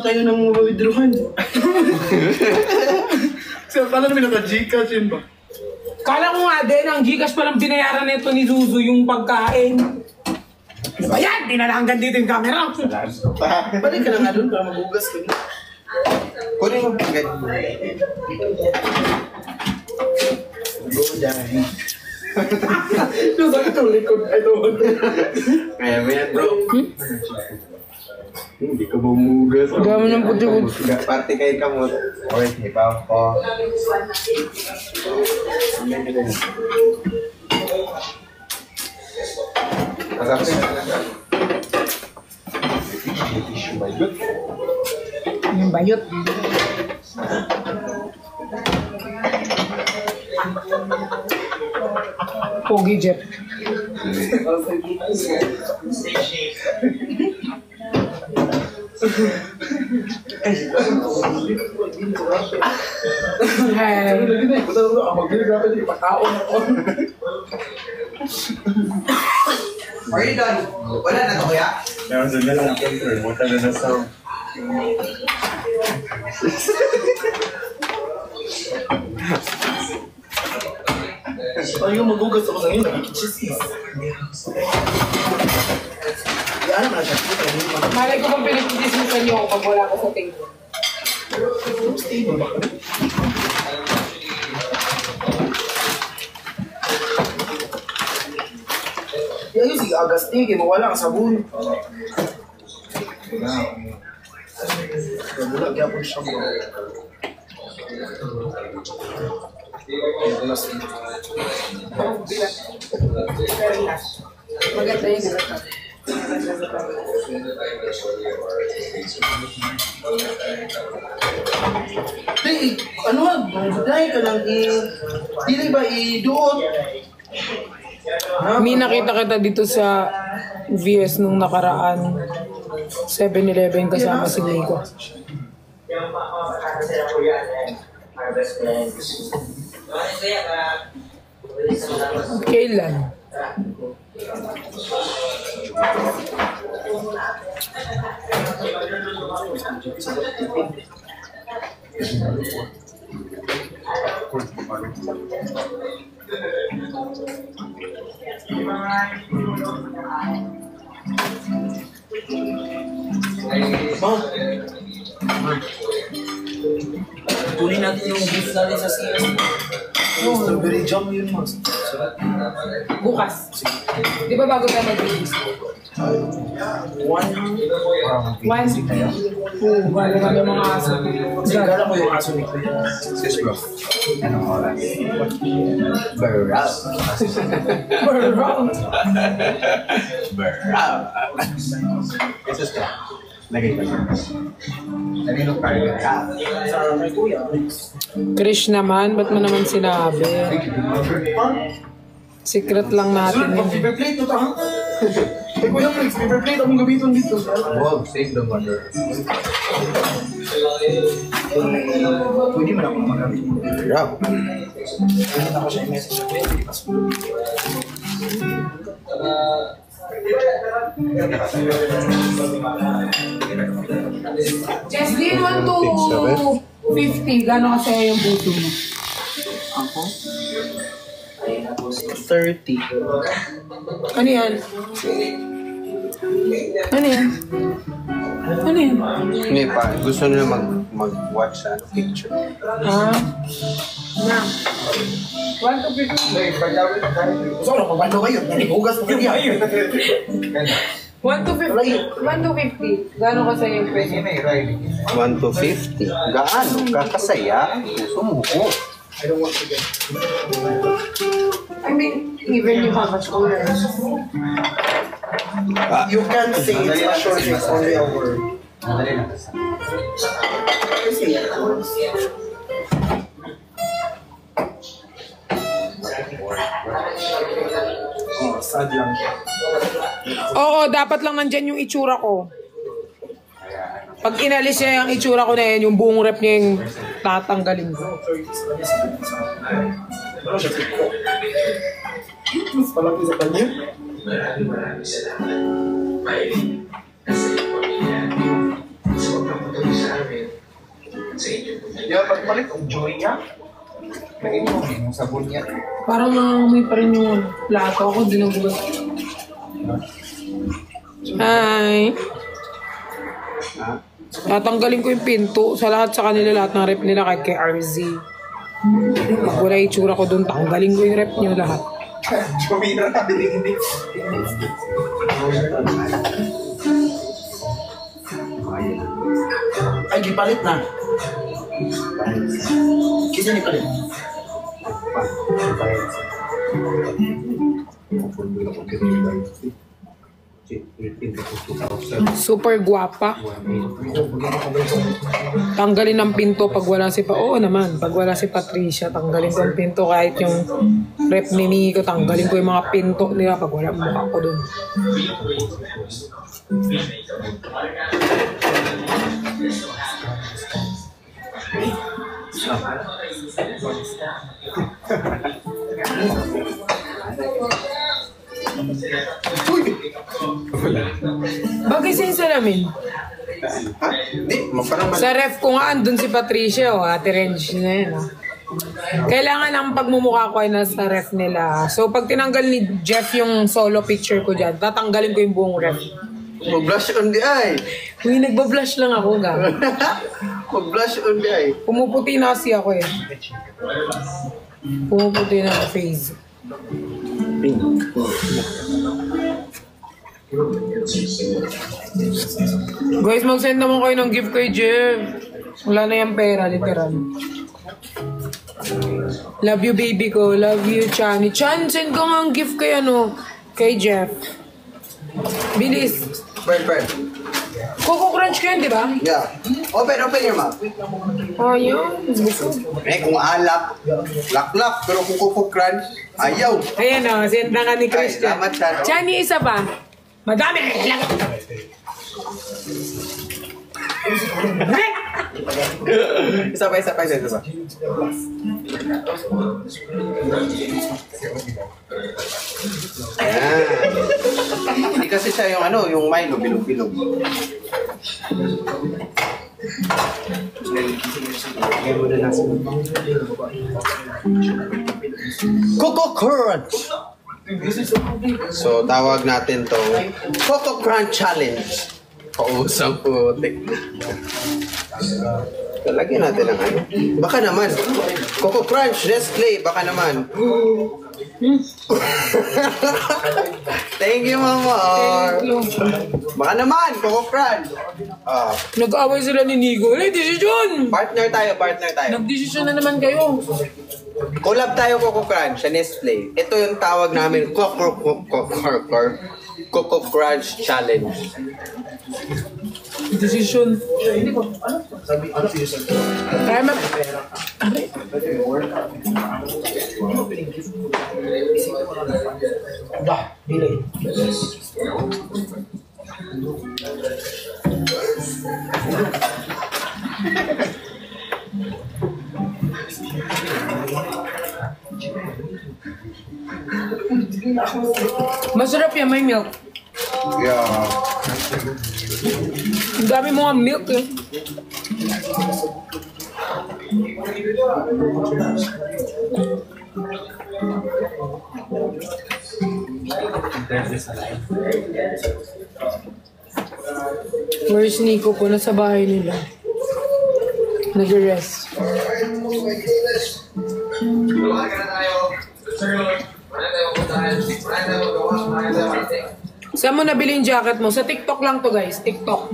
kayo ng withdrawhan. So, paano namin naka-Gcash yun ba? Kala ko nga din, ang Gcash palang binayaran nito ni Zuzu yung pagkain. Ano ba yan? Di na lang hanggang dito yung camera. Balik ka na nga doon para maghugas ka. Kunin mo agad. Go, Daddy. No, sakit ang likod. I don't want to. Kaya mo yan, bro. Hindi ka ba umugas? Dami ng puti ko. Party kayo ka mo. Okay, hipaw ko. Masap siya. Yung bayot. Pogi Jeff. Are you done? Wala na to kuya? Meron doon na lang ang picture. Buta na na sound. Ayaw maghugas ako sa ngayon. Nagkikichismis. Yan naman siya. Malay ko bang pinagkikismisan niyo ako pag wala ko sa table. Stable ba kami? Ayaw sige agas tigil. Mawala ang sabon. Wala kaya po siya mo. Maganda yun. Hey, ano? Dahil ka lang dili ba i-duot? May nakita kita dito sa VS nung nakaraan 7-Eleven kasama si Nico. Kailan? Kunin natin yung beef natin sa CS. Oh, strawberry jam yun, mas. Bukas. Di ba bago tayo mag-release? One. Bago kami mga aso. Sigala ko yung aso ni Kuya. Sis bro. Anong oras? Barab. Barab. Sis ka. Lagay ka siya. Nalino ka rin ka. Sa may Kuya. Krish naman, ba't mo naman sinabi? Secret lang natin yun. Paper plate to ta. Eh Kuya Fritz, paper plate akong gabiton dito. Wow, save the mother. Pwede mo na akong magamit. Barab. Pwede na ako siya i-message sa Kuya. Jesslyn, 1 to 50. Gano'n kasi yung puso mo? Ako? 30. Ano yan? Ano yan? Ano yan? Hindi pa, gusto nila mag-watch sa picture. Ah? Na. 1 to 50. Gusto ko na pabalo kayo. Nanibugas mo kayo. 1 to 50. 1 to 50. Gano'n kasi yung pwede? 1 to 50. Gaano ka kasaya? Gusto mo ko. I don't want to get. I mean, even you have a scholar. You can't say it's a short, it's only a word. Madali lang. Say it. Oh, sad lang. Oo, dapat lang nandyan yung itsura ko. Pag inalis niya yung itsura ko na yan, yung buong rep niya yung tatanggalin ko. Ano siya? Mas malaki sa kanya? Di ba pagpalit, ang joy niya? Kainin mo yung sabon niya. Parang nangangamoy pa rin yung plato ako, dinugugas. Hi! Tatanggalin ko yung pinto sa lahat sa kanila, lahat ng rep nila kay RZ. Pag wala itsura ko dun, tanggalin ko yung rep nyo lahat. Jumira na, hindi. Ay, di palit na. Kisa ni palit. Super guwapa. Tanggalin ang pinto pag wala si Oo naman, pag wala si Patricia, tanggalin ko ang pinto kahit yung rep ni Nico, tanggalin ko yung mga pinto nila pag wala ang mukha ko dun. Bagay sa salamin. Ha? Hindi, parang Sa ref ko nga, andun si Patricia, o ate Renz na yun. Kailangan ang pagmumukha ko ay nasa ref nila. So, pag tinanggal ni Jeff yung solo picture ko dyan, tatanggalin ko yung buong ref. mag-blush on the eye. Uy, nagbablush lang ako, ga. Mag-blush on the eye. Pumuputi na kasi ako eh. Pumuputi na ang face. Guys, mag-send naman kayo ng gift kay Jeff. Wala na yung pera, literal. Love you, baby ko. Love you, Chani. Chan, send ko nga ang gift kay kay Jeff. Bilis. Bird. Coco Crunch ko yun, di ba? Yeah. Open your mouth. Ayun. Kung alak, lak-lak, pero kung Coco Crunch, ayaw. Ayan o, send na nga ni Ay, Christian. salamat siya. Chani, isa pa. Madami! Isa pa. Ayan. Hindi kasi siya yung Milo, bilog-bilog. Coco Crunch! So, tawag natin to Coco Crunch Challenge. Pausang putik. Lagyan natin ang Baka naman. Coco Crunch, Nestle, baka naman. Thank you, Mama. Thank you. Baka naman, Coco Crunch. Nag-away sila ni Nico. Ay, desisyon! Partner tayo. Nag-desisyon na naman kayo. Collab tayo, Coco Crunch, sa Nestle. Ito yung tawag namin, Coco Crunch Challenge. Desisyon. Kaya masarap yan, may milk. Yeah. Ang dami mo ang milk eh. Where's Nico po? Nasa bahay nila. Nag-rest. Saan mo nabili yung jacket mo? Sa TikTok lang to guys. TikTok.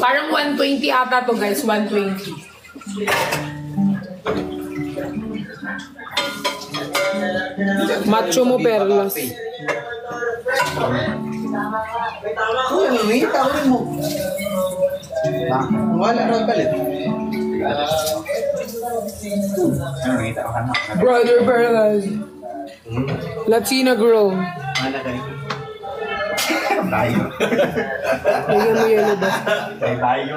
Parang 120 ata to guys. 120. Macho mo perlas. Tawagin mo. Wala rin palit. Brother perlas. Latina girl. tayo. Bigyan mo yellow ba? Tayo.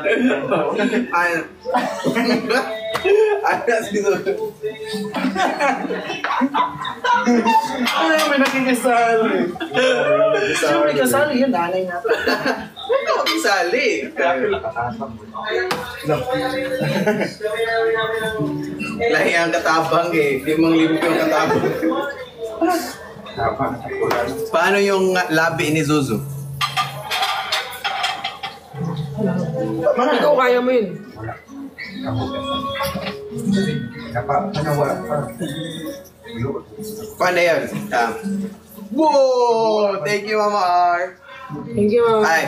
Ay, may nakikisali. Sino may kasali yun? Nanay natin. Huwag ako isali. Lahi ang katabang eh. 5,000 yung katabang. Paano yung labi ni Zuzu? Ikaw kaya mo yun. Paano yun? Whoa! Thank you, Mama R. Thank you, Mama. Ay,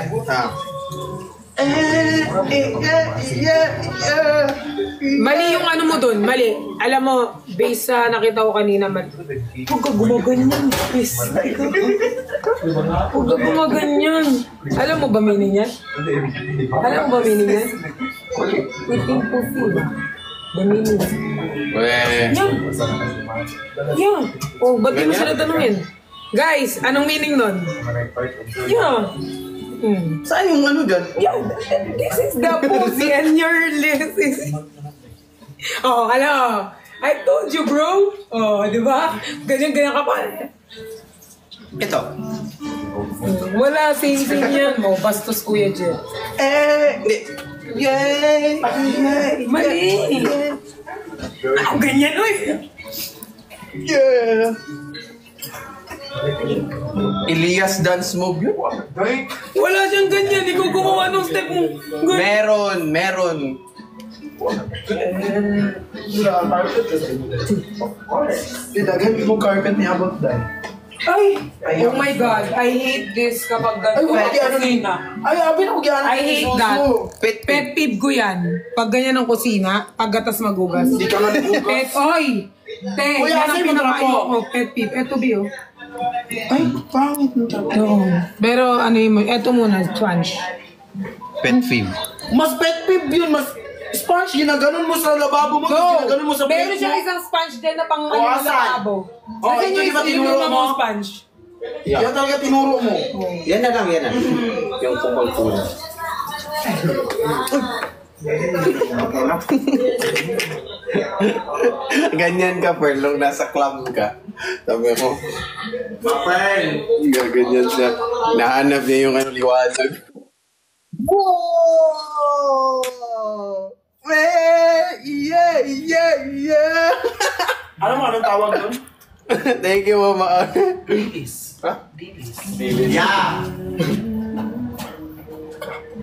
Mali yung ano mo dun, mali. Alam mo, based sa nakita ko kanina, mali. Huwag ka gumaganyan, please. Huwag ka gumaganyan. Alam mo ba meaning yan? Alam mo ba meaning yan? Waiting for food. The meaning. Weh. Yan. Yan. Oh, ba't di mo sila tanungin? Guys, anong meaning nun? Yan. Saan yung ano dyan? Yeah, this is the pussy and your list is... Oh, hello. I told you, bro. Oh, di ba? Ganyan-ganyan ka pa. Ito. Wala, sing-sing yan mo. Bastos Kuya Jet. Hindi. Yay! Mali. Ako ganyan, uy. Yeah! Elias dance move yun? Wala siyang ganyan. Ikaw gumawa ng step mo. Meron. Daghan mo carpet ni Abot dahil. Ay! Oh my God. I hate this kapag ganito. Ay, abi na ko gyan. I hate that. Pet Pet peeve ko yan. Pag ganyan ng kusina, paggatas magugas. Hindi ka nga nagugas. Pet, oy! Te, Kuya, yan ang sa'yo mo pinakayo trapo. ko. Pet peeve. Eto, Bio. Ay, pangit mo talaga. Oo. Pero ano yun, eto muna, sponge. Pet feed. Mas pet peeve yun, mas sponge, ginaganon mo sa lababo mo, ginaganon mo sa Meron plate siya mo. isang sponge din na pang Oh, ano asan? sa labo. Oh, Kasi ito yung di ba isa tinuro yung mo? sponge. Yan talaga tinuro mo. Yan na lang. Yung kupal-pula. Ganyan ka, Perlong. Nasa club ka. Sabi ko, gaganyan siya. Nahanap niya yung ano, liwanag. Wow! Yeah! Alam mo anong tawag doon? Thank you, Mama. Dilis. Ha? Dilis. Yeah!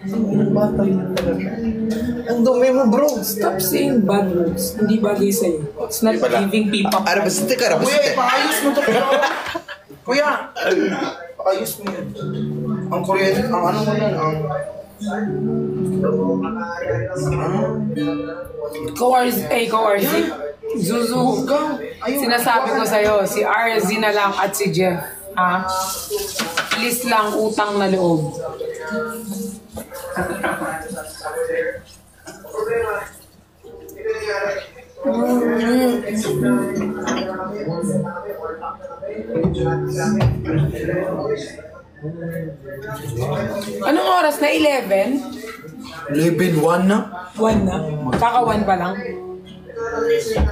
Ang bata yun talaga. Ang dumi mo, bro. Stop saying bad words. Hindi bagay sa'yo. It's not Hindi pala. giving people. Arabasite ka, Kuya, arabasite. ipaayos mo to. Kuya, paayos mo yun. Ang kuryente, ang ano mo yan, ang... Kawarzi. Zuzu. Sinasabi ko sa'yo, si RZ na lang at si Jeff. Ha? List lang utang na loob. Anong oras na? 11? 11-1 na? 1 na? Kaka-1 pa lang?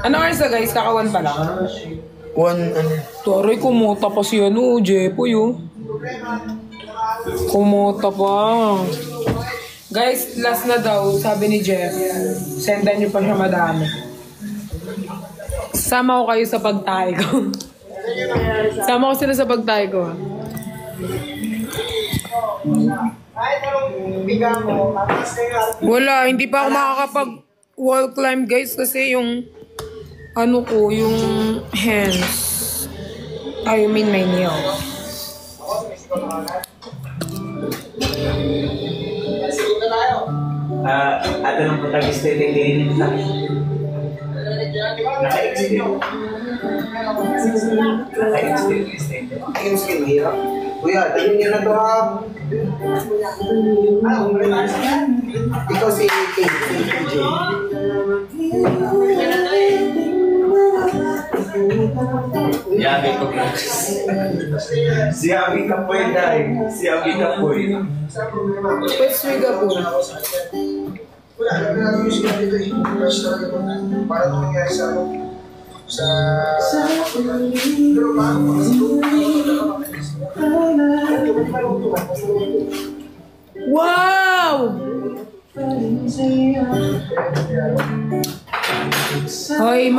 Anong oras na guys? Kaka-1 pa lang? 1, ano? Taray, kumota pa si ano, Jepoy oh. Kumota pa. Guys, last na daw, sabi ni Jeff. Sendan niyo pa siya madami. Sama ko kayo sa pagtae ko. Sama ko sila sa pagtae ko. Ha? Wala, hindi pa ako makakapag wall climb guys kasi yung ano ko, yung hands. I mean my nails. Ato ng protagonista yung sa akin. Yung skin hirap. Kuya, dali niyo na to ha. Ikaw si KJ. Yabe ko. Si Ami Kapoy, Day. Si Ami Kapoy. Pwede swiga po. Wala, alam na natin yung sila dito eh. Para ito nangyari sa ano? Pero paano? Wow! Hoy,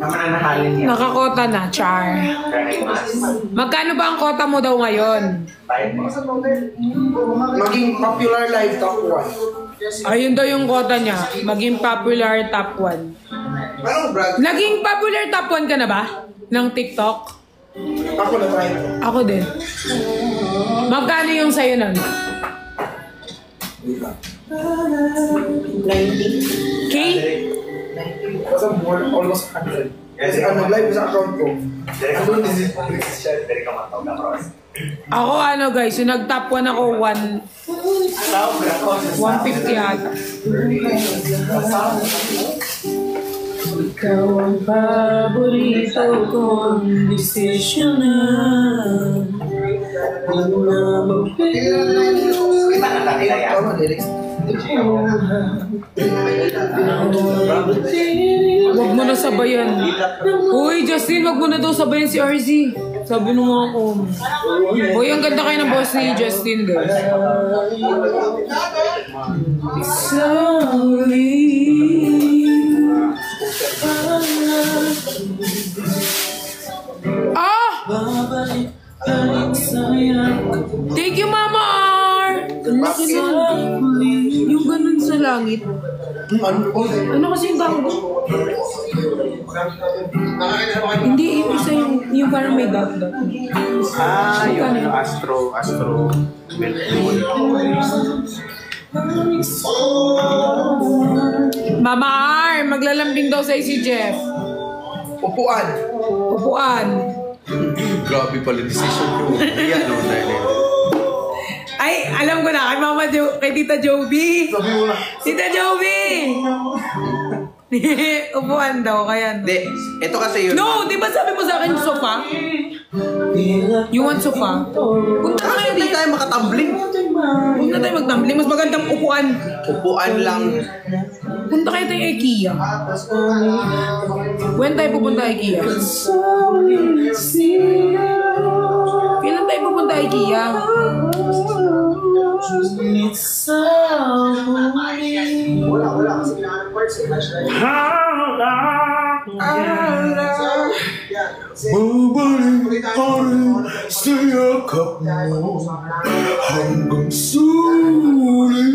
Tama na nahalin niya. nakakota na, Char. Magkano ba ang kota mo daw ngayon? Maging popular live top 1. Ayun daw yung kota niya. Maging popular top 1. Anong brag? Naging popular top 1 ka na ba? Ng TikTok? Ako na tayo. Ako din. Magkano yung sa'yo nun? 90. K? Basta more, almost 100. Kasi ano, live sa account ko. Ano ni siya? Dari ka matawag na cross. Ako ano guys, yung nag-top 1 ako 150 ata. Ikaw ang paborito kong decision na. Tama, lyrics. Huwag mo na sabayan. Uy, Justin, wag mo na daw sabayan si RZ. Sabi nung ako. Uy, ang ganda kayo ng boss ni Justin, guys. Ah! Thank you, Mama R! Yung ganun sa langit. Ano kasi yung bago? Hindi, yung isa yung parang may dot-dot. Yung Astro. Mama R, maglalambing daw sa'yo si Jeff. Upuan. Upuan. Grabe pala decision ko. Yan, no, dahil. Ay, alam ko na, kay Mama kay Tita Joby. Sabi mo na. Tita Joby! Upuan daw, kaya no. Hindi, ito kasi yun. No, di ba sabi mo sa akin sofa? You want sofa? Punta ka kayo Hindi dito. tayo makatambling. Huwag na tayo magtambling. Mas magandang upuan. Upuan lang. Punta kayo tayo IKEA. When tayo pupunta IKEA? Kailan tayo pupunta IKEA? Wala. Kasi kailangan ng parts. Babalik pa rin sa yakap mo hanggang sulit.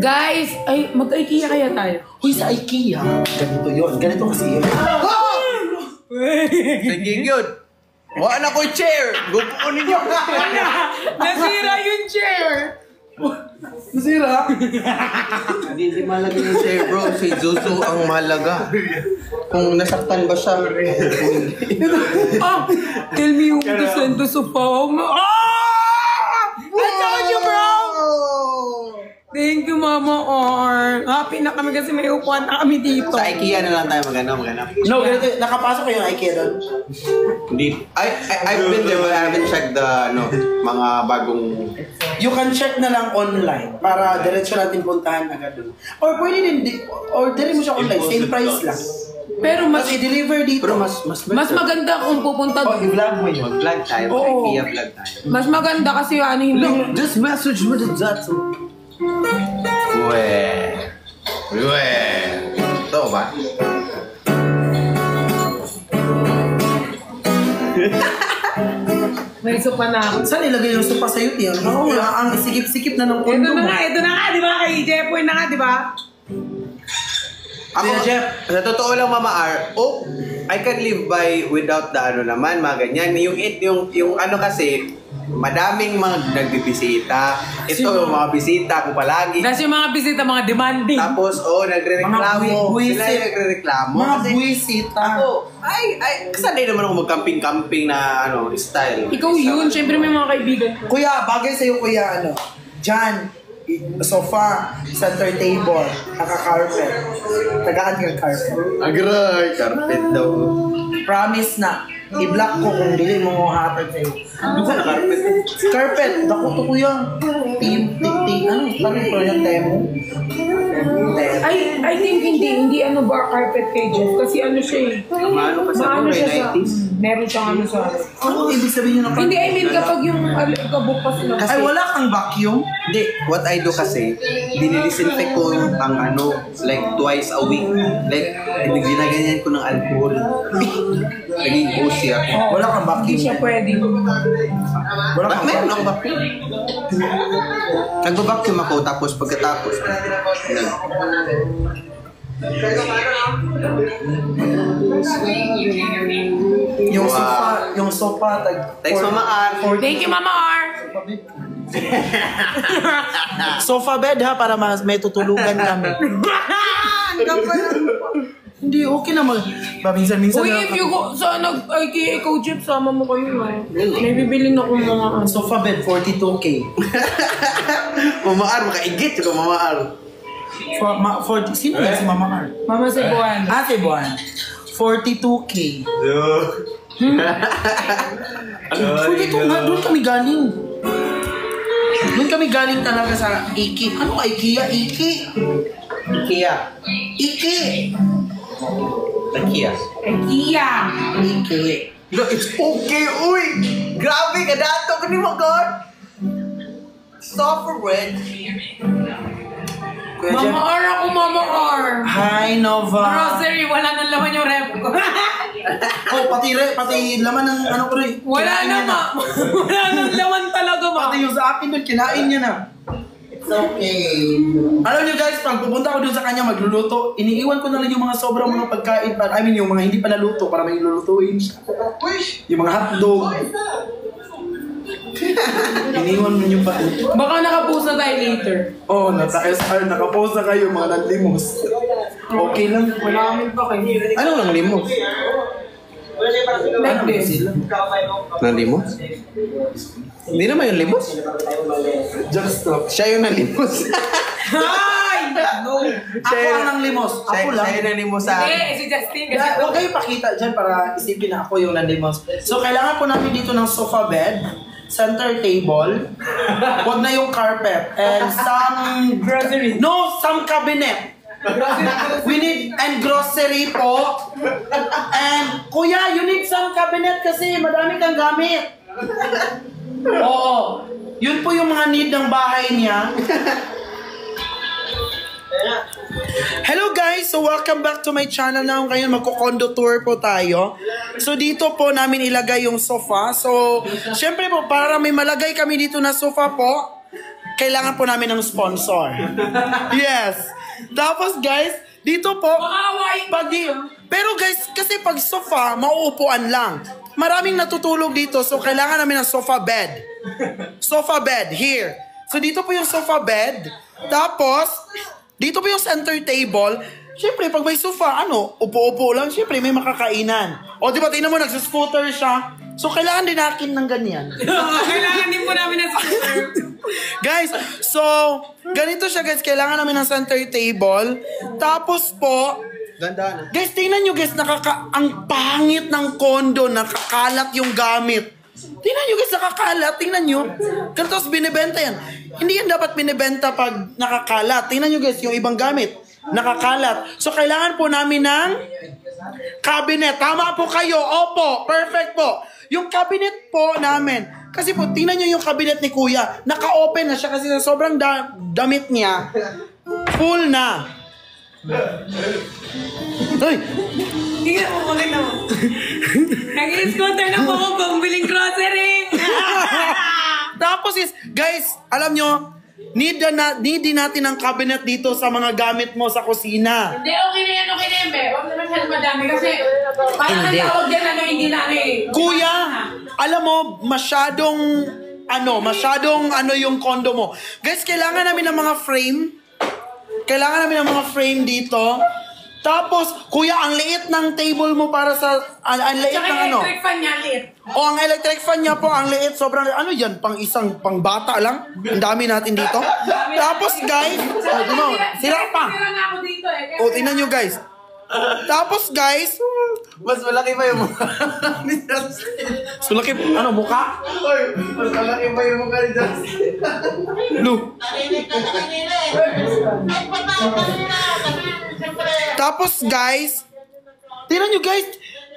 Guys, ay, mag-IKEA kaya tayo. Uy, sa IKEA. Ganito yun. Ganito kasi yun. Sige yun. Wala na ko chair. Gupuon ninyo. Nasira yung chair. Nasira. Hindi malaga yung chair, bro. Si Zuzu ang mahalaga. Kung nasaktan ba siya. Ah, tell me who to send to sofa. Ah! I told you, bro! Thank you, Mama R. Happy na kami kasi may upuan na kami dito. Sa IKEA na lang tayo maghanap. No, ganito. Nakapasok ko yung IKEA doon. Hindi. I've been there but I haven't checked the mga bagong... You can check na lang online para diretso natin puntahan agad doon. Or pwede din, orderin mo siya online. Same price lang. Pero mas Mas i-deliver dito. Pero mas maganda kung pupunta. Oh, i-vlog mo yun. Mag-vlog tayo. Oo. IKEA vlog tayo. Mas maganda kasi ano hindi. Just message mo the chat. Uwe. Ito ba? May sopa na ako. Saan ilagay yung sopa sa YouTube? Oo, ang isikip-sikip na ng Ito kondo na mo. nga, di ba? Kay Jeffoy na nga, di ba? Ako, Sino, Jeff? sa totoo lang, Mama R, I can live by without the ano naman, mga ganyan. Yung ano kasi, madaming mga nagbibisita. Ito, mga bisita ko palagi. Kasi yung mga bisita, mga demanding. Tapos, nagre-reklamo. Mga buwisit. Sila yung nagre-reklamo. Mga Kasi buwisita. Ako, sanay naman ako mag-camping-camping na style. Ikaw yun, syempre may mga kaibigan ko. Kuya, bagay sa'yo kuya, Jan, sofa, center table, naka-carpet. Tagaan ka carpet. Agray, carpet daw. Promise na. I-block ko kung dili mo hatag sa'yo. Doon ka na carpet. Carpet, dako to kuya. Ano? Parang ko yung demo. I think hindi ano bar carpet pages kasi ano siya eh. Maano ka sa Maano siya sa, 90s? meron siyang ano sa, Ano ibig sabihin ng carpet? hindi I mean kapag yung kabuk pa sila. Ay, wala kang vacuum? Hindi, what I do kasi, dinilisinfect ko ang ano, like twice a week. Like, ginaganyan ko ng alcohol. Naging bossy ako. Wala kang Hindi vacuum? siya pwede. Wala kang Meron vacuum? akong vacuum. Nagbabacuum ako, tapos pagkatapos, Yung sofa, thanks Mama Ar. Thank you, Mama R. Sofa bed ha, para may tutulugan kami. Hindi, okay na mag... Minsan-minsan Uy, if you go sa IKEA Eco Chip, sama mo kayo eh. May bibilin ako ng mga ano. Sofa bed, 42K. Mama Ar, makaigit ko Mama Ar. Sino yan si Mama Ar? Mama Cebuano. Ate Buwan. 42K. 42 nga, doon kami galing. Doon kami galing talaga sa Iki. Ano IKEA? Iki? Ikea. Iki! Ikea. IKEA. Iki. No, it's okay, uy! Grabe ka dato ko ni Magod! Sofa red. Kuya Mama Jem. R ako, Mama R. Hi, Nova. Grocery, wala nang laman yung rep ko. Oh, pati laman ng ano ko rin. Wala Kinain na, niya ma. Wala nang laman talaga, ma. Pati yung sa akin doon, kinain niya na. It's okay. Alam niyo guys, pag pupunta ko doon sa kanya magluluto, iniiwan ko na lang yung mga sobrang mga pagkain, yung mga hindi pa naluto para may lulutuin siya. Yung mga hotdog. Iniwan mo yung pa. Baka nakapusa tayo later. Oh, nasa SR, nakapost na kayo mga nanlimos. Okay lang. Wala kami pa kayo. Ano lang limos? Like this. Nalimos? Hindi naman yung limos. Just stop. Siya yung nalimos. Hi! No. Ako ang nang limos. Ako lang. Siya yung nalimos sa Hindi, akin. si Justin kasi. Yeah, huwag kayo pakita dyan para isipin na ako yung nanlimos. So, kailangan po namin dito ng sofa bed, center table, huwag na yung carpet, and some... Grocery. No, some cabinet. We need, and grocery po. And, kuya, you need some cabinet kasi madami kang gamit. Oo. Yun po yung mga need ng bahay niya. Hello guys! So welcome back to my channel now. Ngayon magko-condo tour po tayo. So dito po namin ilagay yung sofa. So syempre po para may malagay kami dito na sofa po, kailangan po namin ng sponsor. Yes! Tapos guys, dito po pero guys, kasi pag sofa, mauupuan lang. Maraming natutulog dito, so kailangan namin ng sofa bed. Sofa bed, here. So dito po yung sofa bed. Tapos, dito po yung center table. Siyempre, pag may sofa, upo-upo lang. Siyempre, may makakainan. O, di ba, tingnan mo, nagsascooter siya. So, kailangan din natin ng ganyan. Kailangan din po namin ng scooter. Guys, so, ganito siya, guys. Kailangan namin ng center table. Tapos po, Ganda na. guys, tingnan nyo, guys, ang pangit ng kondo, nakakalat yung gamit. Tingnan nyo, guys, nakakalat. Tingnan nyo. Tapos binibenta yan. Hindi yan dapat binibenta pag nakakalat. Tingnan nyo, guys, yung ibang gamit. Nakakalat. So, kailangan po namin ng cabinet. Tama po kayo. Opo. Perfect po. Yung cabinet po namin. Kasi po, tingnan nyo yung cabinet ni Kuya. Naka-open na siya kasi sa sobrang damit niya. Full na. Ay! Tingnan mo, maganda mo. Nag-scooter na po ako pambiling grocery. Tapos guys, alam nyo, need din natin ang cabinet dito sa mga gamit mo sa kusina. Hindi, okay na yan, Embe. Huwag naman siya madami kasi parang ang tawag dyan, hindi na Kuya, alam mo, masyadong yung condo mo. Guys, kailangan namin ng mga frame. Kailangan namin ng mga frame dito. Tapos, kuya, ang liit ng table mo para sa... Ang liit Tsaka ng yung ano? electric fan niya, liit. O, ang electric fan niya po, ang liit. Sobrang liit. Ano yan? Pang bata lang? Ang dami natin dito. Tapos, guys... Sira pa. Sira na ako dito eh. O, tingnan nyo, guys. Tapos, guys... Mas malaki pa yung mukha. Sulaki, ano, mukha? Mas malaki pa yung mukha ni Justin. Lu. Tapos, guys... Tingnan nyo, guys.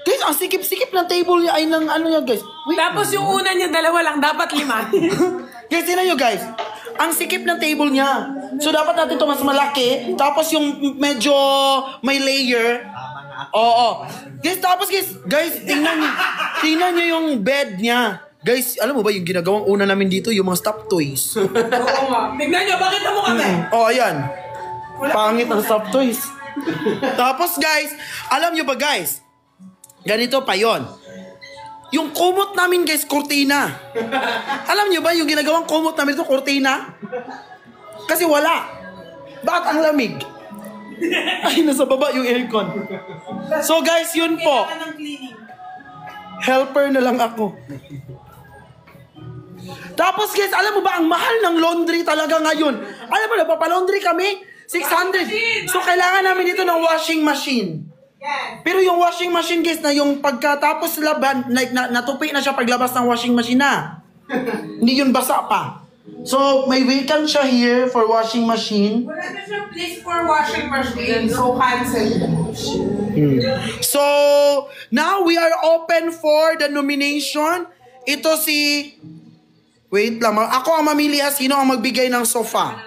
Guys, ang sikip-sikip ng table niya ay ng ano niya, guys. Wait. Tapos yung una niya, 2 lang. Dapat 5. Guys, tingnan nyo, guys. Ang sikip ng table niya. So, dapat natin ito mas malaki. Tapos yung medyo may layer. Oo. Guys, tapos guys, tingnan nyo yung bed niya. Guys, alam mo ba yung ginagawang una namin dito? Yung mga stop toys. Oo nga. Tignan nyo, bakit mo kami? Oh, ayan. Pangit ang stop toys. Tapos, guys, alam nyo ba, guys? Ganito pa yon. Yung kumot namin, guys, kurtina. Alam nyo ba yung ginagawang kumot namin ito, kurtina? Kasi wala. Bakit ang lamig? Ay, nasa baba yung aircon. So, guys, yun po. Helper na lang ako. Tapos, guys, alam mo ba, ang mahal ng laundry talaga ngayon. Alam mo, napapalaundry kami, 600. So, kailangan namin dito ng washing machine. Pero yung washing machine, guys, na yung pagkatapos laban, like, natupi na siya paglabas ng washing machine na. Hindi yun basa pa. So, may vacant siya here for washing machine. Wala na siya place for washing machine. So, cancel. So, now we are open for the nomination. Ito si... Wait lang. Ako ang mamili sino ang magbigay ng sofa.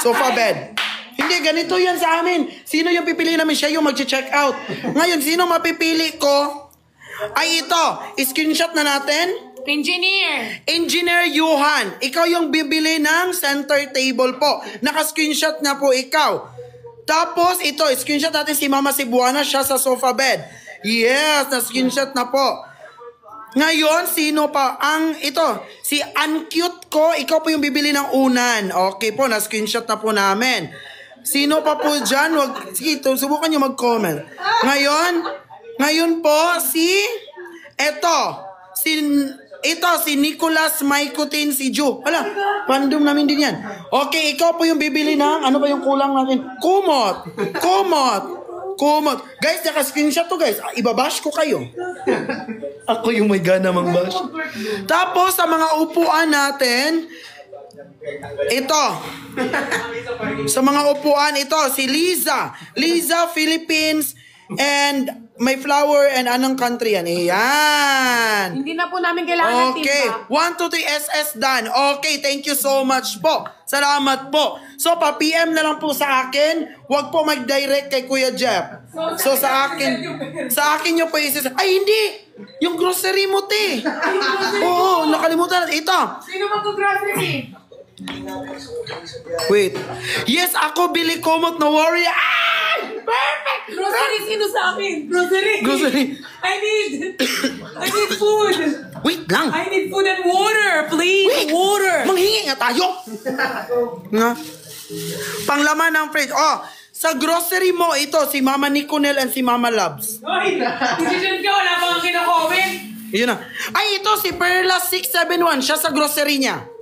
Sofa bed. Hindi, ganito yan sa amin. Sino yung pipili namin? Siya yung mag-check out. Ngayon, sino mapipili ko? Ay, ito. Screenshot na natin. Engineer Johan. Ikaw yung bibili ng center table po. Naka-screenshot na po ikaw. Tapos, ito. Screenshot natin si Mama Cebuana. Siya sa sofa bed. Yes, na-screenshot na po. Ngayon, sino pa? Ito, si Uncute ko. Ikaw po yung bibili ng unan. Okay po, na-screenshot na po namin. Sino pa po dyan? Sige, subukan nyo mag-comment. Ngayon po, si Nicolas Maikutin, si Ju. Hala, random namin din yan. Okay, ikaw po yung bibili ng, ano ba yung kulang natin? Kumot. Guys, naka-screenshot to, guys. Ibabash ko kayo. Ako yung may gana mang-bash. Tapos, sa mga upuan natin, ito. Sa mga upuan, ito, si Liza. Liza, Philippines, and may flower and anong country yan? Ayan. Hindi na po namin kailangan ng Okay. timba. 1, 2, 3, SS done. Okay, thank you so much po. Salamat po. So, pa-PM na lang po sa akin. Huwag po mag-direct kay Kuya Jeff. So, sa akin nyo po isis. Ay, hindi! Yung grocery mo, te. Oo, nakalimutan natin. Ito. Sino mag-grocery? Wait. Yes, ako, Billy Comot, no worry. Ay! Perfect! Grocery, sino sa akin? Grocery. I need food. Wait lang. I need food and water, please. Wait. Water. Manghingi nga tayo. Nga. Panglaman ng fridge. Oh, sa grocery mo, ito, si Mama Niconel and si Mama Labs. Hoy, decision ka, wala pang kina-comment. Yun na. Ay, ito, si Perla 671. Siya sa grocery niya.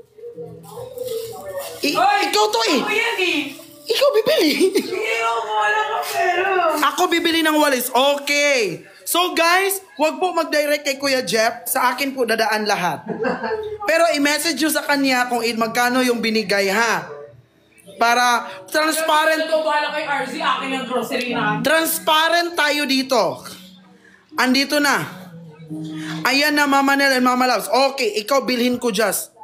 Ikaw to eh. Ako yan eh. Ikaw bibili. Ayoko, wala kang pera. Ako bibili ng walis. Okay. So guys, wag po mag-direct kay Kuya Jeff. Sa akin po dadaan lahat. Pero i-message nyo sa kanya kung magkano yung binigay, ha? Para transparent. Ito, bahala kay RZ, akin ang grocery na. Transparent tayo dito. Andito na. Ayan na, Mama Nel and Mama Loves. Okay, ikaw bilhin ko just.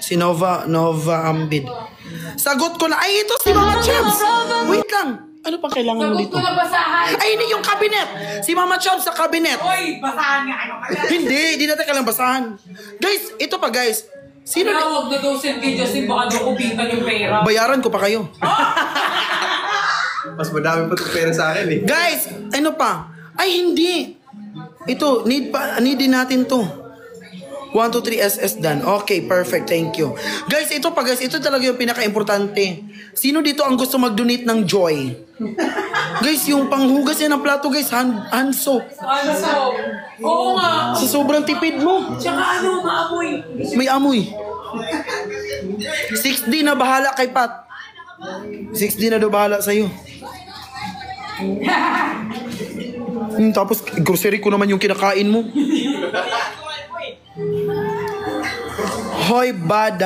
Si Nova Ambid. Sagot ko na. Ay, ito si Mama Chubs. Wait lang. Ano pa kailangan mo Sagot dito? ko na basahan. Ay, hindi yung cabinet. Si Mama Chubs sa cabinet. Hoy, basahan nga. Ano ka na? Hindi natin kailangan basahan. Guys, ito pa guys. Sino Huwag na daw send kay Justin, baka daw kupitan yung pera. Bayaran ko pa kayo. Mas madami pa itong pera sa akin eh. Guys, ano pa? Ay, hindi. Ito, need din natin to. 1, 2, 3 SS done. Okay, perfect. Thank you. Guys, ito talaga yung pinaka-importante. Sino dito ang gusto mag-donate ng Joy? Guys, yung panghugas yan ng plato, guys, hand soap. Ano so? Oo nga. Sa sobrang tipid mo. Tsaka ano, maamoy. May amoy. 6D na bahala kay Pat. 6D na daw bahala sa'yo. Tapos, grocery ko naman yung kinakain mo. Hoy, bat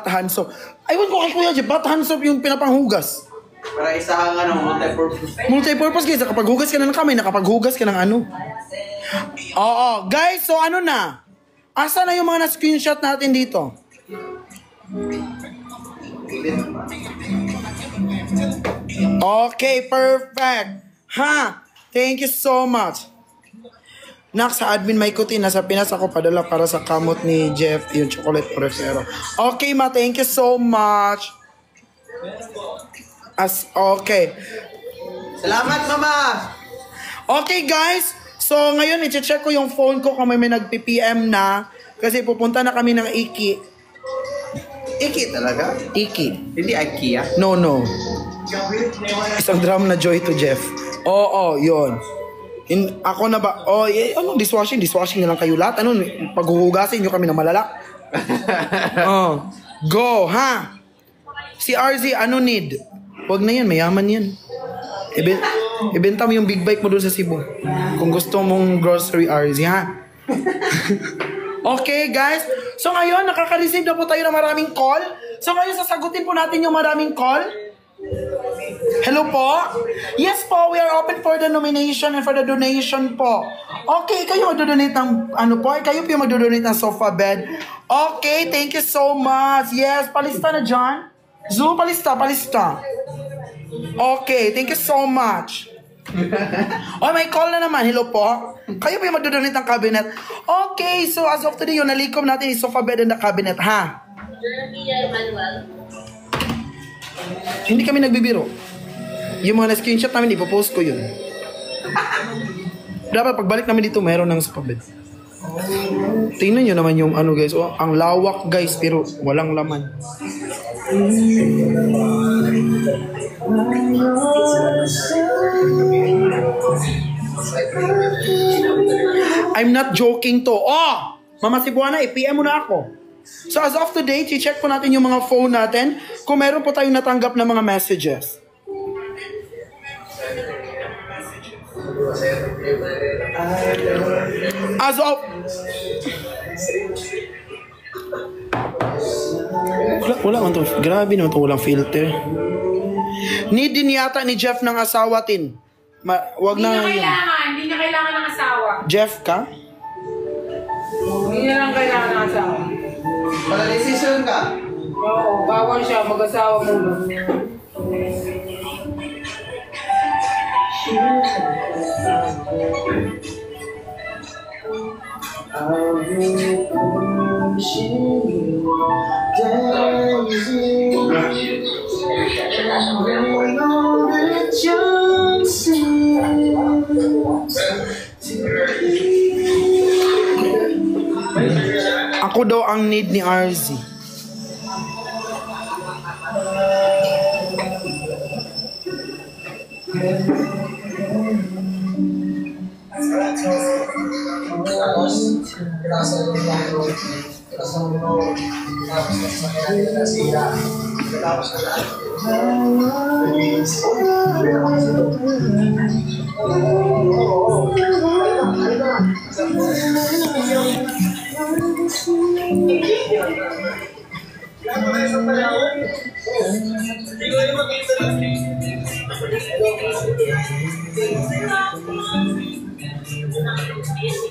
hand soap. Aywan ko kay Kuya Jeff, bat hand soap yung pinapanghugas. Para isahan nga ng multi-purpose. Multi-purpose guys, nakapaghugas ka na ng kamay, nakapaghugas ka ng ano. Oo, guys, so ano na? Asa na yung mga na-screenshot natin dito? Okay, perfect. Ha? Thank you so much. Nak, sa admin may kuti, nasa Pinas ako padala para sa kamot ni Jeff, yung chocolate prefero. Okay, ma, thank you so much. Okay. Salamat, Mama! Okay, guys. So, ngayon, i-check ko yung phone ko kung may nag-PPM na. Kasi pupunta na kami ng Iki. Iki talaga? Iki. Hindi IKEA? No. Isang drum na Joy to Jeff. Oo, yun. Ako na ba? Anong dishwashing? Dishwashing na lang kayo lahat. Ano, paghuhugasin nyo kami na malala. Go, ha? Si RZ, ano need? Wag na yan, mayaman yan. Ibenta mo yung big bike mo doon sa Cebu. Kung gusto mong grocery RZ, ha? Okay, guys. So ngayon, nakaka-receive na po tayo ng maraming call. So ngayon, sasagutin po natin yung maraming call. Hello po? Yes po, we are open for the nomination and for the donation po. Okay, kayo mag-donate ng, kayo po yung mag-donate ng sofa bed. Okay, thank you so much. Yes, palista na dyan. Zoom, palista. Okay, thank you so much. May call na naman. Hello po. Kayo po yung mag-donate ng cabinet. Okay, so as of today, yung nalikom natin yung sofa bed and the cabinet, ha? Manuel. Hindi kami nagbibiro. Yung mga na-screenshot namin, ipopost ko yun. Dapat pagbalik namin dito, mayroon ng sofa bed. Tingnan nyo naman yung guys. Ang lawak guys, pero walang laman. I'm not joking to. Mama Cebuana, i-PM mo na ako. So as of today, i-check po natin yung mga phone natin kung meron po tayong natanggap na mga messages. As of... Wala man to. Grabe naman to. Walang filter. Need din yata ni Jeff ng asawa, Tin. Wag na... Hindi niya kailangan ng asawa. Jeff ka? Hindi niya lang kailangan ng asawa. Para decision ka? Oo, bawal siya. Mag-asawa muna. Ako daw ang need ni RZ.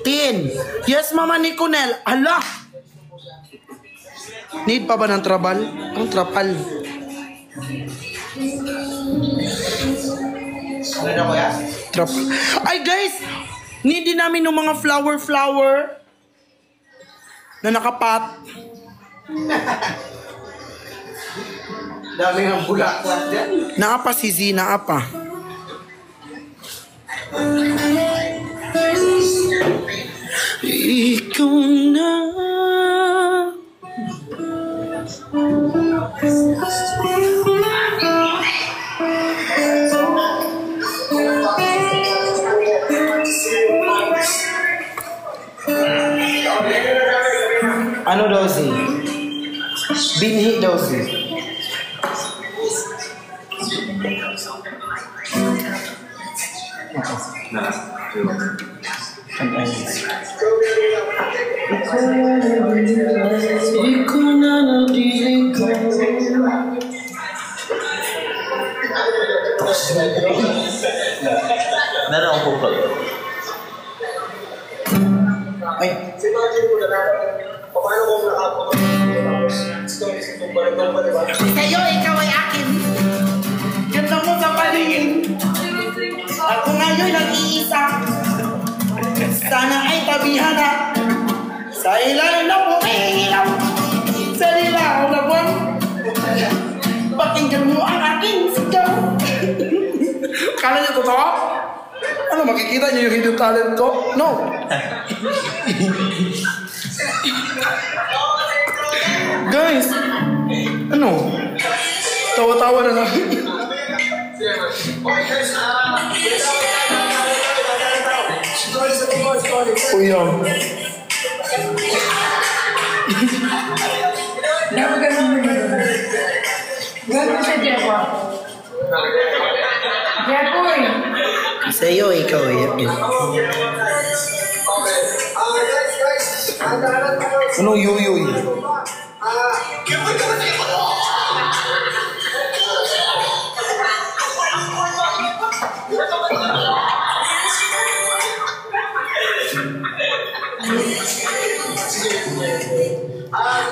Tin. Yes, Mama Niconel. Ala! Need pa ba ng trabal? Anong trapal? Ano na kuya? Ay guys! Need din namin ng mga flower na nakapat. Dami ng bulaklak dyan. Naapa si Z, naapa. Ikaw na Ano daw si? Binhi daw si. Ikaw na nandili ko. Meron akong pukol. Ay. Sa'yo, ikaw ay akin. Ganda mo sa palingin. Ako ngayon nag-iisa. Sana ay tabihan na. Sa ilalim na pumihilaw. Sa dilaw na buwan. Pakinggan mo ang aking sigaw. Kala niyo totoo? Ano, makikita niyo yung hidden talent ko? No. Guys, ano? Tawa-tawa na lang. Kuya. Dapat ganun mo yun. Ganun siya, Jepo. Jepoy! Sa'yo, ikaw ay akin. Ano yuyoy?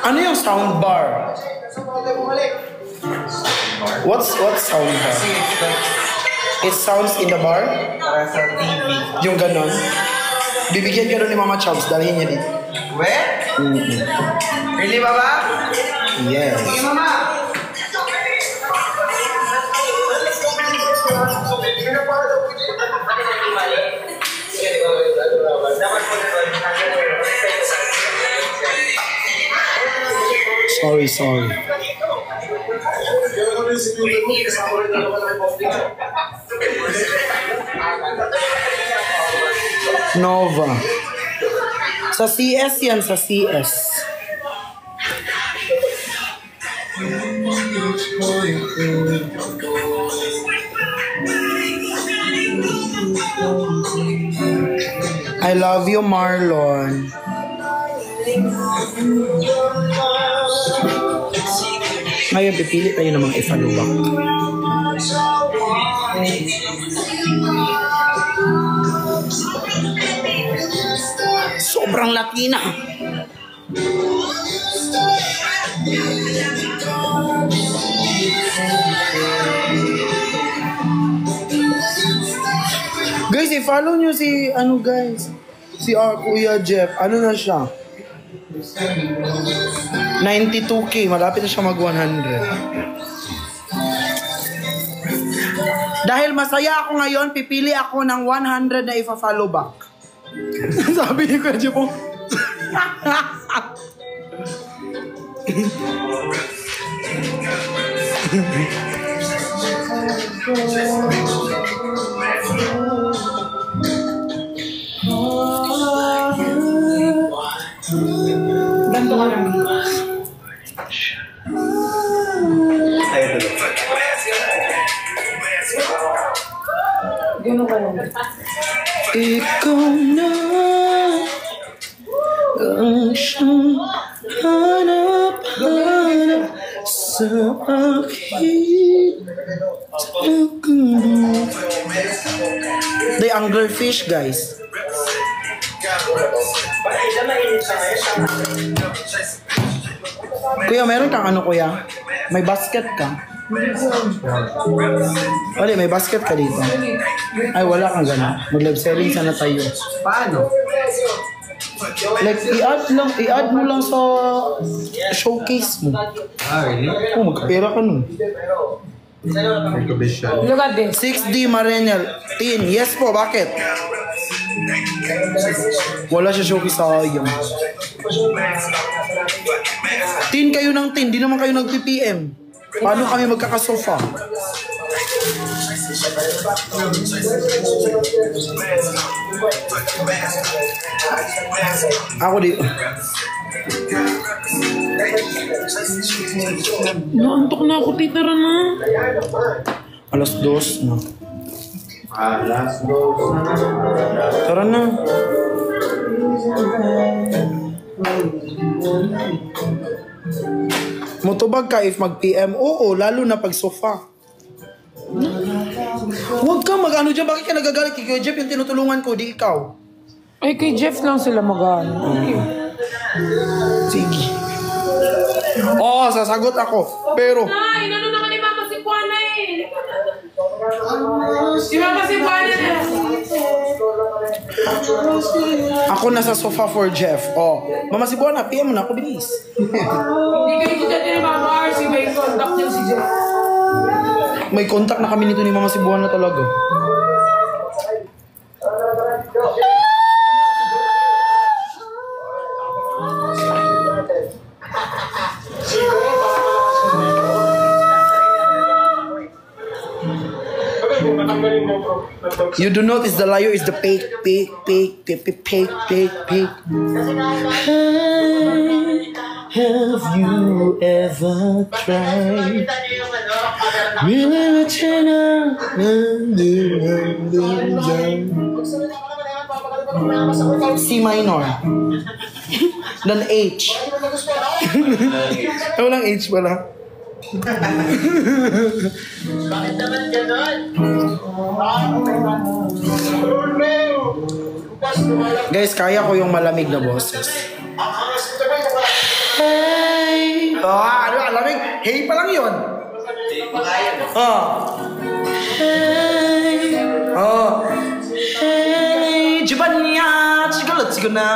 Ano yung sound bar? What's sound bar? It sounds in the bar? Para sa TV. Yung ganon? Bibigyan ka doon ni Mama Chops, dalhin niya dito. Weh? Really, Baba? Yes. Sige, Mama. Sorry. Nova. Sa CS yan, sa CS. I love you, Marlon. Ngayon, pipili tayo ng mga ifaluwak. Sobrang Latina. Guys, i-follow nyo si, guys? Si Kuya Jeff. Ano na siya? 92K. Malapit na siya mag 100. Dahil masaya ako ngayon, pipili ako ng 100 na ifa-follow back. Sabi ni Kuya Jeff, Ganto ka lang. Tayo tuloy. Ganun ka lang. ikaw na ang siyang hanap-hanap sa akin. The anglerfish, guys. Kuya, meron kang ano, kuya? May basket ka? Wala, may basket ka dito. Ay, wala kang gano'n. Mag-live selling sana tayo. Paano? Like, i-add mo lang sa showcase mo. Ah, really? Oh, magkapera ka nun. Look at this. 6D Marenel. Tin, yes po, bakit? Wala siya showcase sa yung. Tin kayo ng tin, di naman kayo nag-PPM. Paano kami magkakasofa? Ako di. Naantok na ako, titara na. Alas 2 na. Last go. Tara na. Mutubag ka if mag-PM? Oo, lalo na pag sofa. Huwag ka mag-ano dyan. Bakit ka nagagalit kay Kuya Jeff? Yung tinutulungan ko, di ikaw. Ay, kay Jeff lang sila mag-ano. Sige. Oo, sasagot ako. Pero, Ay, ano naman ni Mama si Juana eh. Si Mama si Juana na. ako nasa sofa for Jeff. Oh, Mama si Buana, PM mo na ako, bilis. Hindi kayo dito ni Mama RC, may contact niya si Jeff. May contact na kami nito ni Mama si Buana talaga. You do notice the liar is the fake. Have you ever tried? C minor. Dan H. Walang H pala. Bakit naman ganon? Guys, kaya ko yung malamig na boses. Hey! Ano, alamig? Hey pa lang yun. Hey! Hey! Jibanya! Sigala, sigala.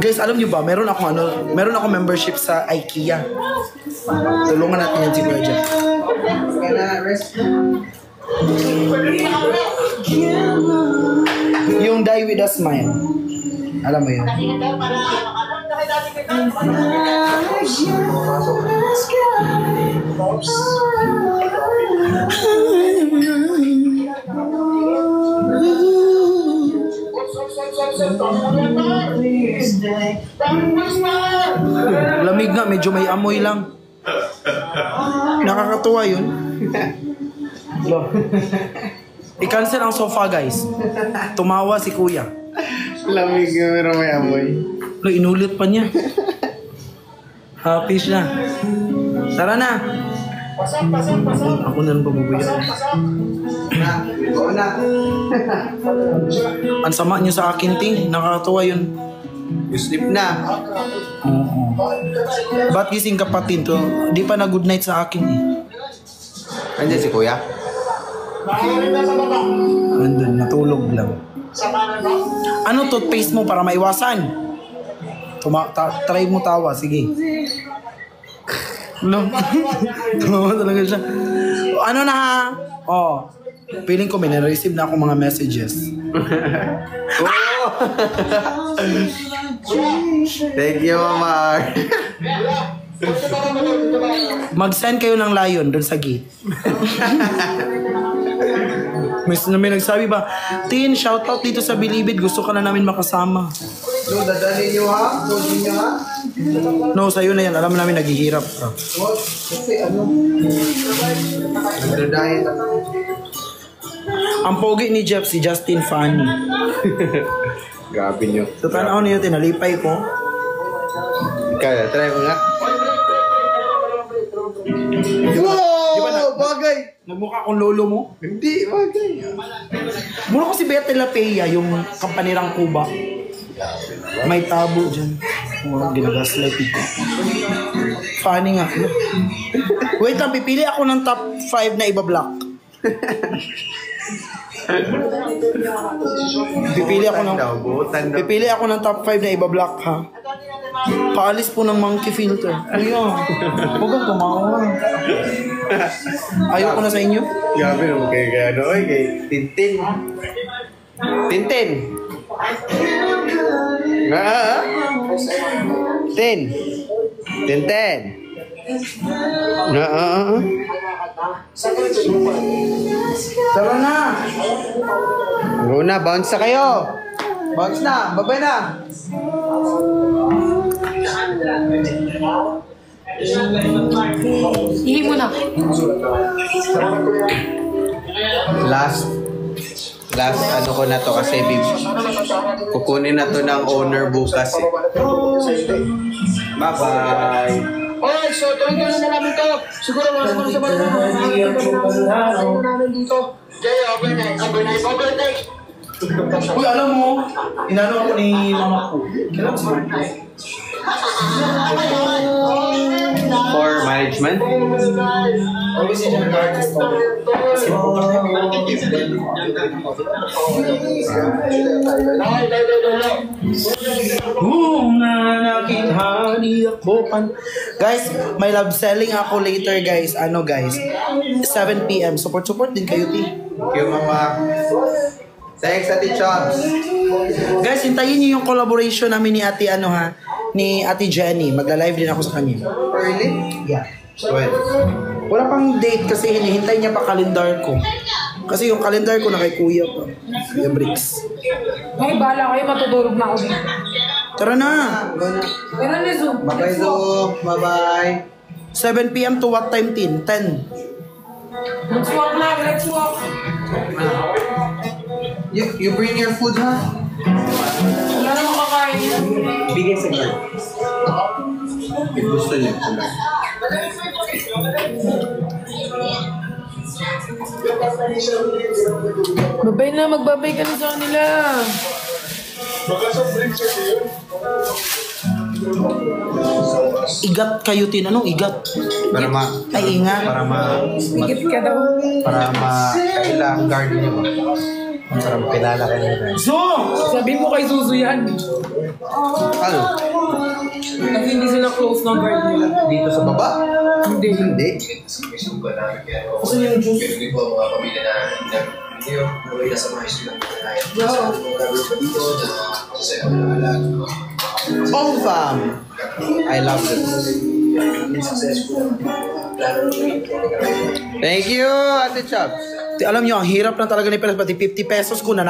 Guys, alam niyo ba, meron ako membership sa IKEA. Tulungan natin yan si Kuya Jeff. Yung Die With A Smile. Alam mo yun? Lamig nga, medyo may amoy lang. Nakakatuwa yun. I-cancel ang sofa, guys. Tumawa si Kuya. Lamig nga, pero may amoy. Inulit pa niya. Happy siya. Tara na. Ako na lang pabubuya. Ang sama niyo sa akin, Ting. Nakakatuwa yun. You sleep na. Oo. Ba't gising ka pa, Tin? Di pa na good night sa akin eh. Andiyan si Kuya? Andun, natulog lang. Ano toothpaste mo para maiwasan? Try mo tawa, sige. No. Tawa talaga siya. Ano na ha? Oh. Feeling ko may na-receive na ako mga messages. Thank you, Mama. Mag-send kayo ng lion doon sa gate. May nagsabi ba, Tin, shoutout dito sa Bilibid. Gusto ka na namin makasama. No, dadalhin niyo ha? Dadalhin niyo ha? No, sa'yo na yan. Alam namin naghihirap ka. Kasi ano? Nagdadahin na. Ang pogi ni Jeff, si Justin Fanny. Grabe niyo. So, tanaw niyo, tinalipay ko. Kaya, try mo nga. Wow! Bagay! Nagmukha akong lolo mo. Hindi, bagay. Muna ko si Bete Lapea, yung kampanirang Cuba. May tabo dyan. Oh, ginagaslight ito. Funny nga. Wait lang, pipili ako ng top 5 na ibablock. Pipili ako ng top 5 na ibablock, ha? Paalis po ng monkey filter. Ayun. Huwag kang tumawa. Ayoko na sa inyo. Grabe naman kay ano, kay Tintin. Tintin! Tin! Tintin! Tara na! Una, bounce na kayo. Bounce na, babay na. Ihi mo na. Last ano ko na to kasi kukunin na to ng owner bukas eh. Bye-bye. Oy, so tuloy-tuloy na namin to. Siguro mga sa bala namin dito. Jay, overnight. Uy, alam mo, inano ako ni mama ko. Kailan ko For management. always in an artist ko. Kasi nakita ni ako Guys, may love selling ako later guys. Ano guys? 7 PM. Support din kayo, T. Thank you, Mama. Thanks, Ate Chops. Guys, hintayin niyo yung collaboration namin ni Ate ni Ate Jenny. Magla-live din ako sa kanya. Really? Yeah. When? Wala pang date kasi hinihintay niya pa kalendar ko. Kasi yung kalendar ko na kay Kuya pa. Kuya Bricks. Ay, bahala kayo. Matutulog na ako dito. Tara na! Pero na Zoom. Bye-bye, Zo. Bye-bye. 7 PM to what time, Tin? 10. Let's walk na. Let's walk. You bring your food, ha? Wala naman kakain. Bigay sa guard. Gusto niya. Babay na. Magbabay ka na sa kanila. Igat kayo, Tin. Anong igat? Para Ay, ingat. Higit ka daw. Para kailang guard niyo ba? Para makilala kayo nila. So! Sabi mo kay Suzu yan. Ano? Kasi hindi sila close ng guard nila. Dito sa baba? Hindi. Hindi. Kasi yung juice. Oh, fam! I love them. Thank you, Ate Chops. Alam nyo, ang hirap na talaga ni Pelas. Pati 50 pesos ko na